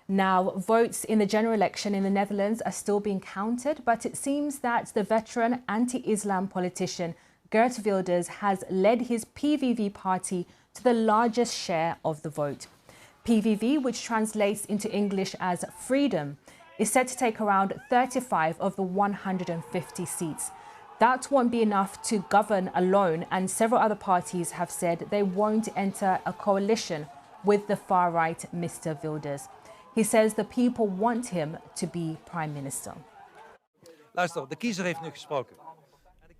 Now, votes in the general election in the Netherlands are still being counted, but it seems that the veteran anti-Islam politician Geert Wilders has led his PVV party to the largest share of the vote. PVV, which translates into English as freedom, is set to take around 35 of the 150 seats. That won't be enough to govern alone, and several other parties have said they won't enter a coalition with the far-right Mr. Wilders. He says the people want him to be Prime Minister. Luister, de kiezer heeft nu gesproken.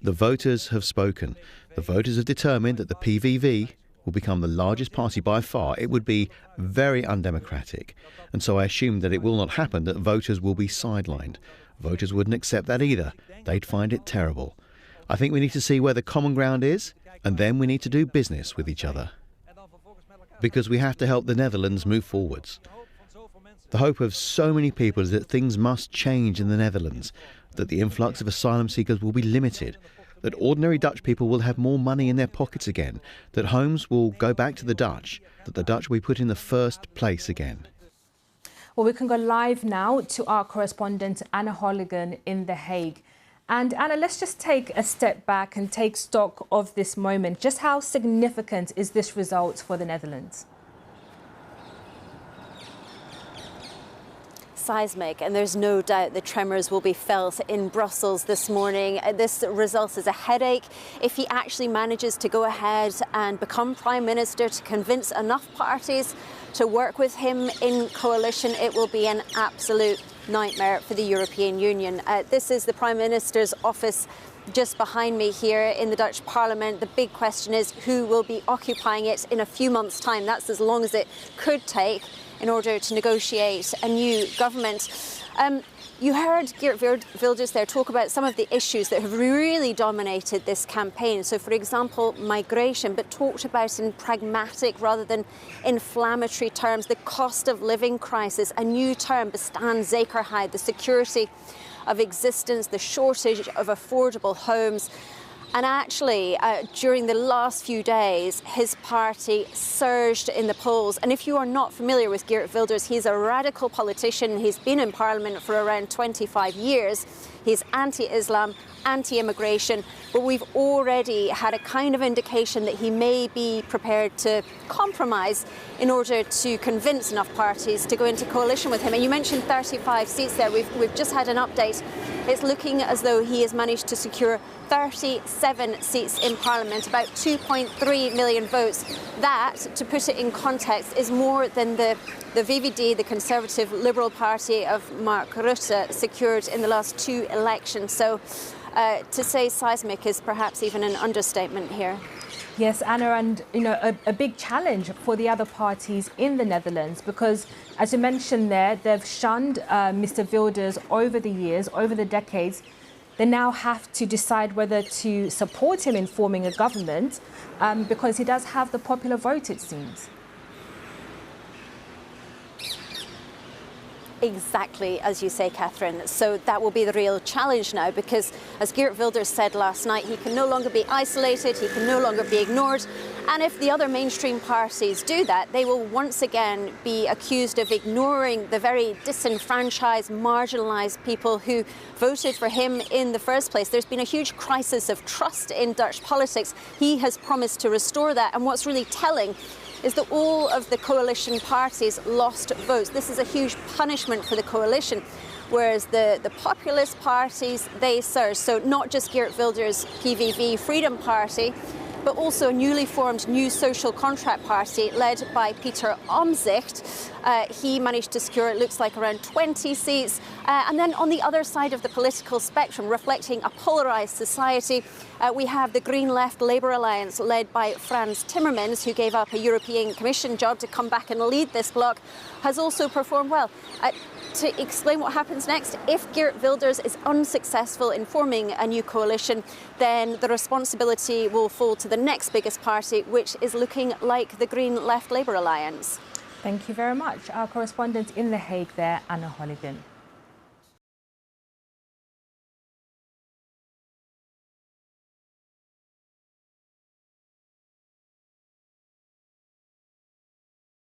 The voters have spoken. The voters have determined that the PVV will become the largest party by far. It would be very undemocratic. And so I assume that it will not happen, that voters will be sidelined. Voters wouldn't accept that either. They'd find it terrible. I think we need to see where the common ground is, and then we need to do business with each other. Because we have to help the Netherlands move forwards. The hope of so many people is that things must change in the Netherlands, that the influx of asylum seekers will be limited, that ordinary Dutch people will have more money in their pockets again, that homes will go back to the Dutch, that the Dutch will be put in the first place again. Well, we can go live now to our correspondent Anna Holligan in The Hague. And Anna, let's just take a step back and take stock of this moment. Just how significant is this result for the Netherlands? Seismic, and there's no doubt the tremors will be felt in Brussels this morning. This result is a headache. If he actually manages to go ahead and become Prime Minister, to convince enough parties to work with him in coalition, it will be an absolute nightmare for the European Union. This is the Prime Minister's office just behind me here in the Dutch Parliament. The big question is who will be occupying it in a few months' time. That's as long as it could take in order to negotiate a new government. You heard Geert Wilders there talk about some of the issues that have really dominated this campaign. So, for example, migration, but talked about in pragmatic rather than inflammatory terms. The cost of living crisis, a new term, bestaanszekerheid, the security of existence, the shortage of affordable homes. And actually, during the last few days, his party surged in the polls. And if you are not familiar with Geert Wilders, he's a radical politician. He's been in Parliament for around 25 years. He's anti-Islam, anti-immigration, but we've already had a kind of indication that he may be prepared to compromise in order to convince enough parties to go into coalition with him. And you mentioned 35 seats there. We've just had an update. It's looking as though he has managed to secure 37 seats in Parliament, about 2.3 million votes. That, to put it in context, is more than the VVD, the Conservative Liberal Party of Mark Rutte, secured in the last two elections. So to say seismic is perhaps even an understatement here. Yes, Anna, and a big challenge for the other parties in the Netherlands because, as you mentioned there, they've shunned Mr. Wilders over the years, over the decades. They now have to decide whether to support him in forming a government because he does have the popular vote, it seems. Exactly as you say, Catherine. So that will be the real challenge now because, as Geert Wilders said last night, he can no longer be isolated, he can no longer be ignored. And if the other mainstream parties do that, they will once again be accused of ignoring the very disenfranchised, marginalised people who voted for him in the first place. There's been a huge crisis of trust in Dutch politics. He has promised to restore that. And what's really telling is that all of the coalition parties lost votes. This is a huge punishment for the coalition, whereas the populist parties, they surged. So not just Geert Wilders' PVV Freedom Party, but also a newly formed New Social Contract Party led by Pieter Omtzigt. He managed to secure, it looks like, around 20 seats. And then on the other side of the political spectrum, reflecting a polarised society, we have the Green Left Labour Alliance led by Frans Timmermans, who gave up a European Commission job to come back and lead this bloc, has also performed well. To explain what happens next, if Geert Wilders is unsuccessful in forming a new coalition, then the responsibility will fall to the next biggest party, which is looking like the Green Left Labour Alliance. Thank you very much. Our correspondent in The Hague there, Anna Holligan.